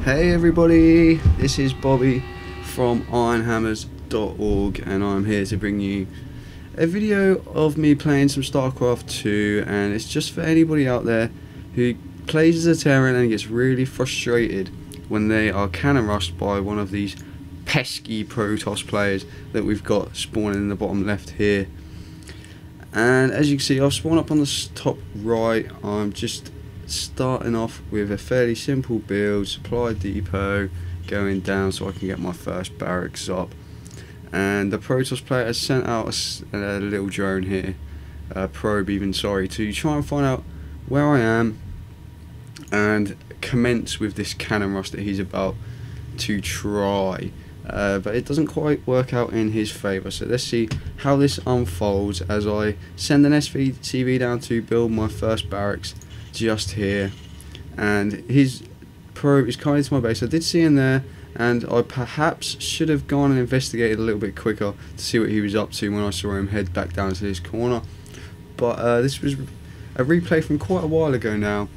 Hey everybody, this is Bobby from ironhammers.org and I'm here to bring you a video of me playing some StarCraft II, and it's just for anybody out there who plays as a Terran and gets really frustrated when they are cannon rushed by one of these pesky Protoss players that we've got spawning in the bottom left here. And as you can see, I've spawned up on the top right. I'm just starting off with a fairly simple build, supply depot going down so I can get my first barracks up, and the Protoss player has sent out a little drone here, probe even, sorry, to try and find out where I am and commence with this cannon rush that he's about to try, but it doesn't quite work out in his favour. So let's see how this unfolds as I send an SCV down to build my first barracks just here, and his probe is coming into my base. I did see him there, and I perhaps should have gone and investigated a little bit quicker to see what he was up to when I saw him head back down to this corner. But this was a replay from quite a while ago now,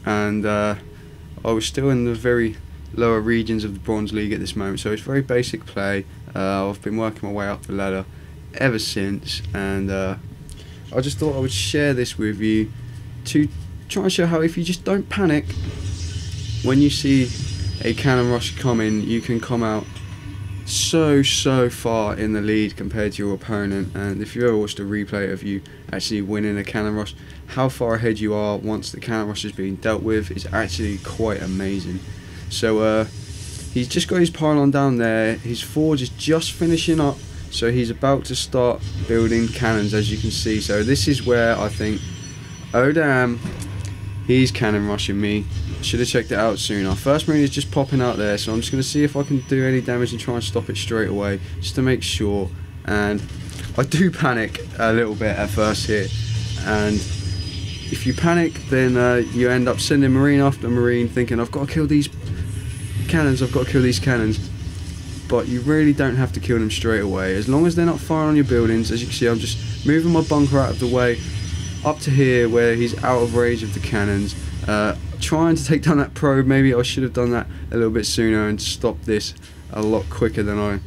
and I was still in the very lower regions of the Bronze League at this moment, so it's very basic play. I've been working my way up the ladder ever since, and I just thought I would share this with you to try and show how if you just don't panic when you see a cannon rush coming, you can come out so far in the lead compared to your opponent. And if you ever watched a replay of you actually winning a cannon rush, how far ahead you are once the cannon rush is being dealt with is actually quite amazing. So he's just got his pylon down there, his forge is just finishing up, so he's about to start building cannons, as you can see. So this is where I think, oh damn, he's cannon rushing me. Should have checked it out sooner. First marine is just popping out there, so I'm just going to see if I can do any damage and try and stop it straight away, just to make sure. And I do panic a little bit at first here, and if you panic, then you end up sending marine after marine, thinking I've got to kill these cannons, but you really don't have to kill them straight away, as long as they're not firing on your buildings. As you can see, I'm just moving my bunker out of the way up to here where he's out of range of the cannons, trying to take down that probe. Maybe I should have done that a little bit sooner and stopped this a lot quicker than I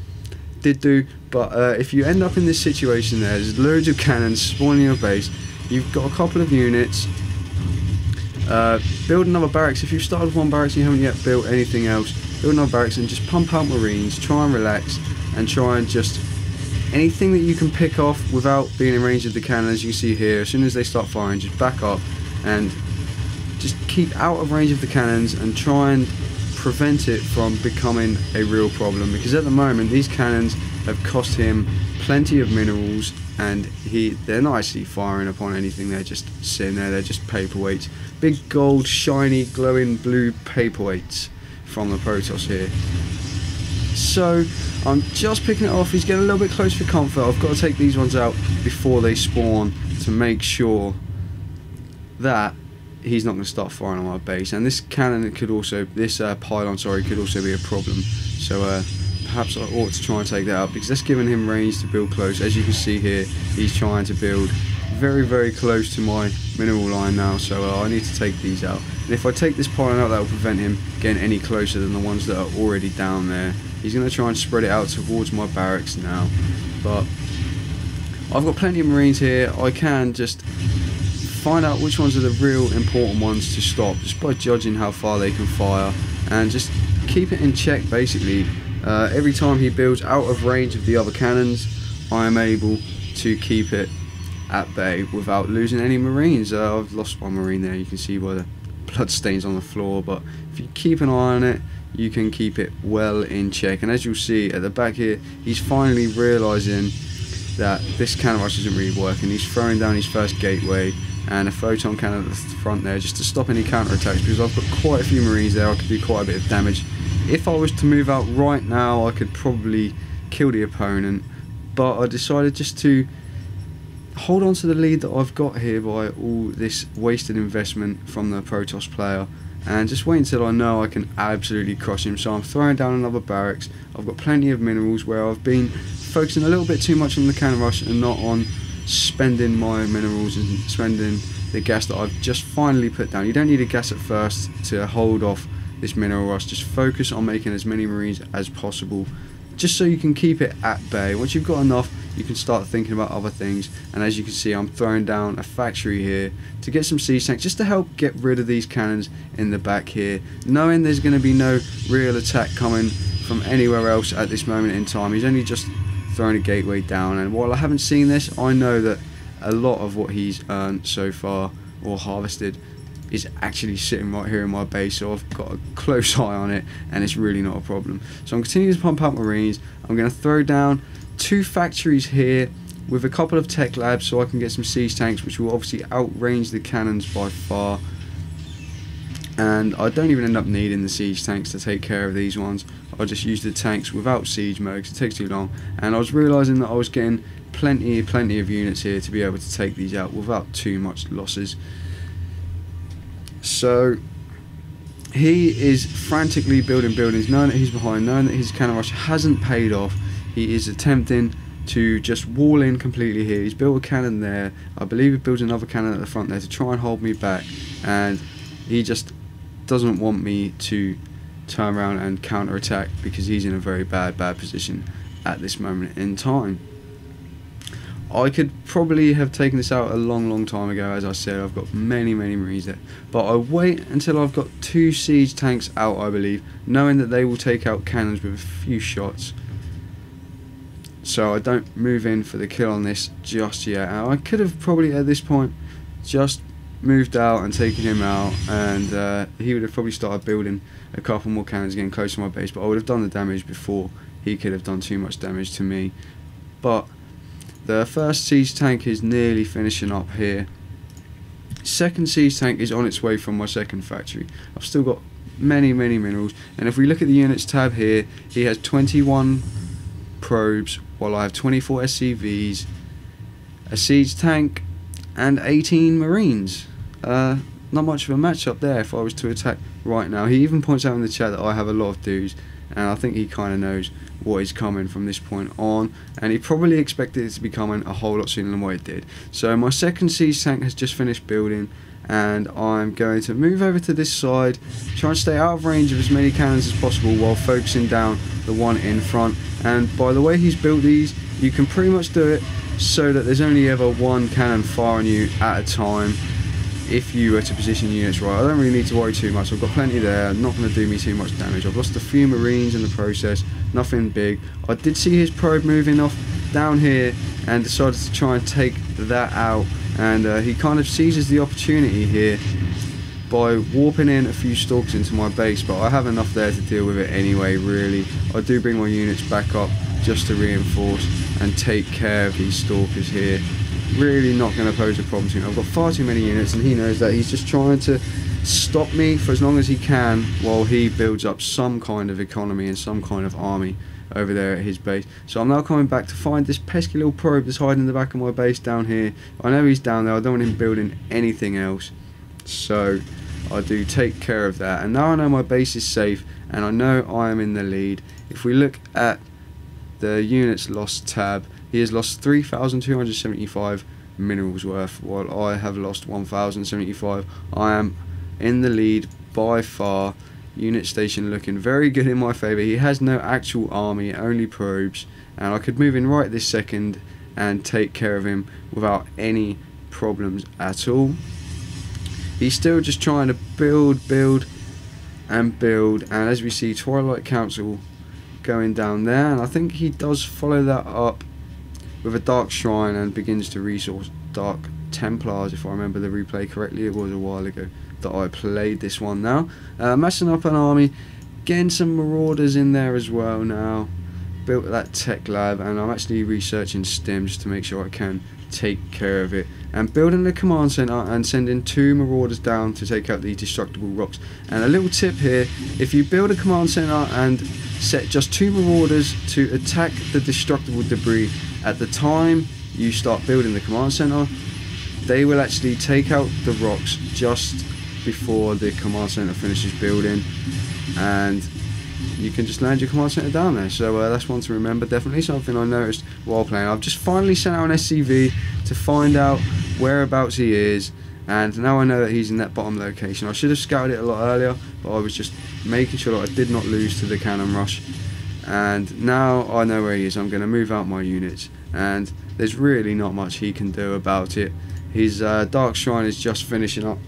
did do. But if you end up in this situation, there's loads of cannons spawning your base, you've got a couple of units, build another barracks. If you've started with one barracks and you haven't yet built anything else, build another barracks and just pump out marines, try and relax, and try and just anything that you can pick off without being in range of the cannon. As you can see here, as soon as they start firing, just back up and just keep out of range of the cannons and try and prevent it from becoming a real problem, because at the moment these cannons have cost him plenty of minerals, and they're not actually firing upon anything. They're just sitting there, they're just paperweights, big gold shiny glowing blue paperweights from the Protoss here. So I'm just picking it off. He's getting a little bit close for comfort. I've got to take these ones out before they spawn to make sure that he's not going to start firing on my base. And this cannon could also, this pylon, sorry, could also be a problem. So perhaps I ought to try and take that out, because that's giving him range to build close. As you can see here, he's trying to build very close to my mineral line now, so I need to take these out. And if I take this pylon out, that will prevent him getting any closer than the ones that are already down there. He's going to try and spread it out towards my barracks now, but I've got plenty of marines here. I can just find out which ones are the real important ones to stop just by judging how far they can fire, and just keep it in check basically. Every time he builds out of range of the other cannons, I am able to keep it at bay without losing any marines. I've lost one marine there, you can see by the blood stains on the floor, but if you keep an eye on it, you can keep it well in check. And as you'll see at the back here, he's finally realising that this cannon rush isn't really working. He's throwing down his first gateway and a photon cannon at the front there just to stop any counter attacks, because I've got quite a few marines there. I could do quite a bit of damage. If I was to move out right now, I could probably kill the opponent, but I decided just to hold on to the lead that I've got here by all this wasted investment from the Protoss player, and just wait until I know I can absolutely crush him. So I'm throwing down another barracks. I've got plenty of minerals, where I've been focusing a little bit too much on the cannon rush and not on spending my minerals and spending the gas that I've just finally put down. You don't need a gas at first to hold off this mineral rush. Just focus on making as many Marines as possible, just so you can keep it at bay. Once you've got enough, you can start thinking about other things. And as you can see, I'm throwing down a factory here to get some siege tanks, just to help get rid of these cannons in the back here, knowing there's going to be no real attack coming from anywhere else at this moment in time. He's only just thrown a gateway down, and while I haven't seen this, I know that a lot of what he's earned so far or harvested is actually sitting right here in my base, so I've got a close eye on it, and it's really not a problem. So I'm continuing to pump out Marines. I'm going to throw down 2 factories here with a couple of tech labs so I can get some siege tanks, which will obviously outrange the cannons by far. And I don't even end up needing the siege tanks to take care of these ones. I just use the tanks without siege mode because it takes too long. And I was realising that I was getting plenty of units here to be able to take these out without too much losses. So he is frantically building buildings, knowing that he's behind, knowing that his cannon rush hasn't paid off. He is attempting to just wall in completely here. He's built a cannon there. I believe he builds another cannon at the front there to try and hold me back, and he just doesn't want me to turn around and counter attack because he's in a very bad position at this moment in time. I could probably have taken this out a long time ago. As I said, I've got many Marines there, but I wait until I've got 2 siege tanks out, I believe, knowing that they will take out cannons with a few shots, so I don't move in for the kill on this just yet. And I could have probably at this point just moved out and taken him out, and he would have probably started building a couple more cannons getting close to my base, but I would have done the damage before he could have done too much damage to me. But the first siege tank is nearly finishing up here. Second siege tank is on its way from my second factory. I've still got many minerals, and if we look at the units tab here, he has 21 probes while I have 24 SCVs, a siege tank and 18 Marines. Not much of a matchup there if I was to attack right now. He even points out in the chat that I have a lot of dudes, and I think he kind of knows what is coming from this point on, and he probably expected it to be coming a whole lot sooner than what it did. So my second siege tank has just finished building, and I'm going to move over to this side, try and stay out of range of as many cannons as possible while focusing down the one in front. And by the way he's built these, you can pretty much do it so that there's only ever one cannon firing you at a time if you were to position units right. I don't really need to worry too much. I've got plenty there, not going to do me too much damage. I've lost a few Marines in the process, nothing big. I did see his probe moving off down here and decided to try and take that out, and he kind of seizes the opportunity here by warping in a few stalkers into my base, but I have enough there to deal with it anyway, really. I do bring my units back up just to reinforce and take care of these stalkers here. Really not going to pose a problem to him. I've got far too many units, and he knows that. He's just trying to stop me for as long as he can while he builds up some kind of economy and some kind of army over there at his base. So I'm now coming back to find this pesky little probe that's hiding in the back of my base down here. I know he's down there. I don't want him building anything else, so I do take care of that. And now I know my base is safe, and I know I am in the lead. If we look at the units lost tab, he has lost 3,275 minerals worth, while I have lost 1,075. I am in the lead by far. Unit station looking very good in my favour. He has no actual army, only probes, and I could move in right this second and take care of him without any problems at all. He's still just trying to build, and as we see Twilight Council going down there, and I think he does follow that up with a Dark Shrine and begins to resource Dark Templars, if I remember the replay correctly. It was a while ago that I played this one now. Massing up an army, getting some Marauders in there as well now. Built that tech lab, and I'm actually researching STEM just to make sure I can take care of it. And building the command center and sending 2 Marauders down to take out the destructible rocks. And a little tip here, if you build a command center and set just 2 Marauders to attack the destructible debris at the time you start building the command center, they will actually take out the rocks just before the command center finishes building, and you can just land your command center down there. So that's one to remember. Definitely something I noticed while playing. I've just finally sent out an SCV to find out whereabouts he is, and now I know that he's in that bottom location. I should have scouted it a lot earlier, but I was just making sure that I did not lose to the Cannon Rush. And now I know where he is. I'm going to move out my units, and there's really not much he can do about it. His Dark Shrine is just finishing up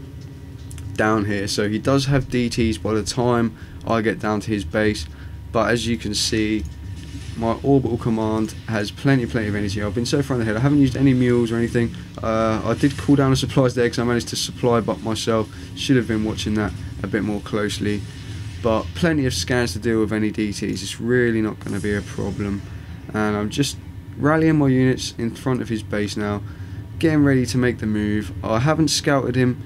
down here, so he does have DTs by the time I get down to his base. But as you can see, my orbital command has plenty of energy. I've been so far in the head. I haven't used any mules or anything. I did cool down the supplies there because I managed to supply but myself. Should have been watching that a bit more closely. But plenty of scans to deal with any DTs. It's really not going to be a problem. And I'm just rallying my units in front of his base now, getting ready to make the move. I haven't scouted him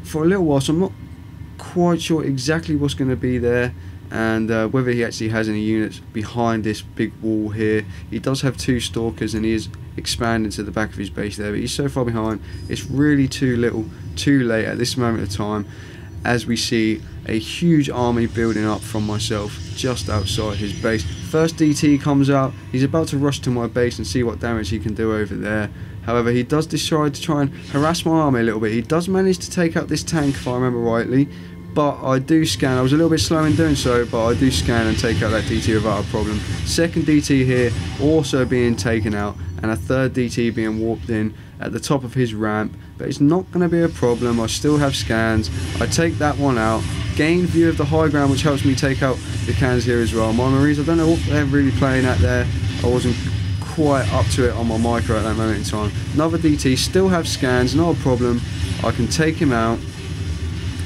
for a little while, so I'm not quite sure exactly what's going to be there, and whether he actually has any units behind this big wall here. He does have 2 stalkers, and he is expanding to the back of his base there, but he's so far behind. It's really too little, too late at this moment of time, as we see a huge army building up from myself just outside his base. First DT comes out. He's about to rush to my base and see what damage he can do over there. However, he does decide to try and harass my army a little bit. He does manage to take out this tank, if I remember rightly, but I do scan. I was a little bit slow in doing so, but I do scan and take out that DT without a problem. Second DT here also being taken out, and a third DT being warped in at the top of his ramp, but it's not going to be a problem. I still have scans. I take that one out, gain view of the high ground, which helps me take out the cans here as well. My Marines, I don't know what they're really playing at there. I wasn't quite up to it on my micro at that moment in time. Another DT, still have scans, not a problem. I can take him out,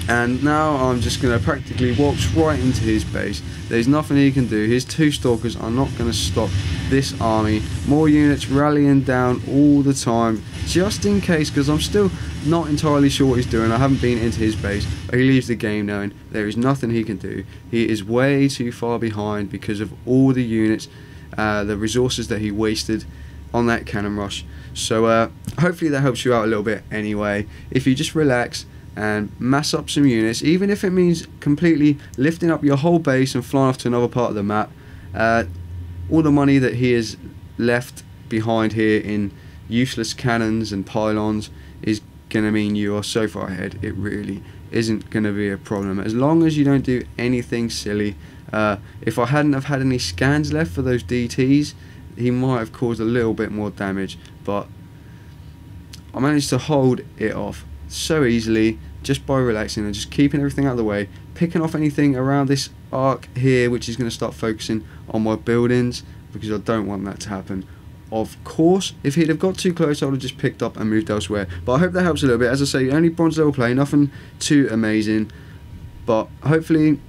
and now I'm just going to practically waltz right into his base. There's nothing he can do. His 2 stalkers are not going to stop this army. More units rallying down all the time, just in case, because I'm still not entirely sure what he's doing. I haven't been into his base, but he leaves the game knowing there is nothing he can do. He is way too far behind because of all the units, the resources that he wasted on that Cannon Rush. So hopefully that helps you out a little bit anyway. If you just relax and mass up some units, even if it means completely lifting up your whole base and flying off to another part of the map, all the money that he has left behind here in useless cannons and pylons is going to mean you are so far ahead. It really isn't going to be a problem as long as you don't do anything silly. If I hadn't have had any scans left for those DTs, he might have caused a little bit more damage, but I managed to hold it off so easily just by relaxing and just keeping everything out of the way, picking off anything around this arc here which is going to start focusing on my buildings, because I don't want that to happen. Of course, if he'd have got too close, I would have just picked up and moved elsewhere, but I hope that helps a little bit. As I say, only bronze level play, nothing too amazing, but hopefully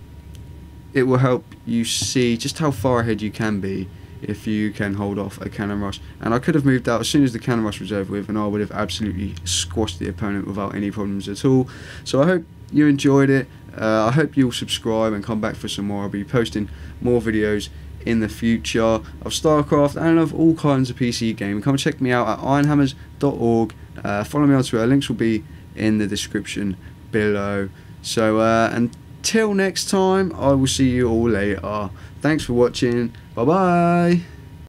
it will help you see just how far ahead you can be if you can hold off a Cannon Rush. And I could have moved out as soon as the Cannon Rush was over with, and I would have absolutely squashed the opponent without any problems at all. So I hope you enjoyed it. I hope you'll subscribe and come back for some more. I'll be posting more videos in the future of StarCraft and of all kinds of PC gaming. Come check me out at ironhammers.org. Follow me on Twitter. Links will be in the description below. So until next time, I will see you all later. Thanks for watching. Bye bye.